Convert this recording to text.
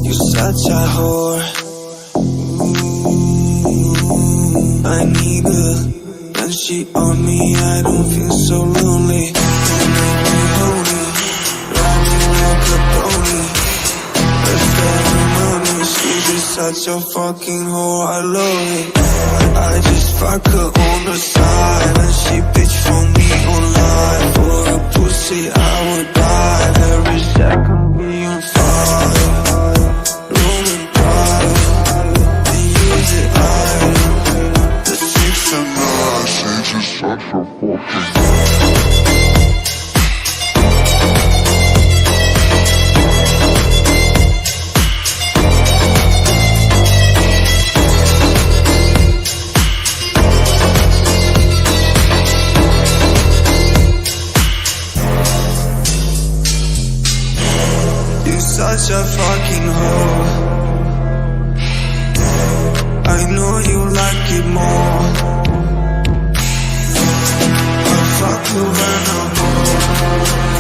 You're such a whore. I need her. When she on me, I don't feel so lonely. Don't make me holy. Ride me like a pony. Let's get money. She's just such a fucking whore. I love it. I just fuck her on the side, and she bitch for me online. For a pussy, I would die. Every second be on fire. Roman pride. They use it, the six of us. She's just such a fucking such a fucking hoe. I know you like it more. I fuck you when I'm home.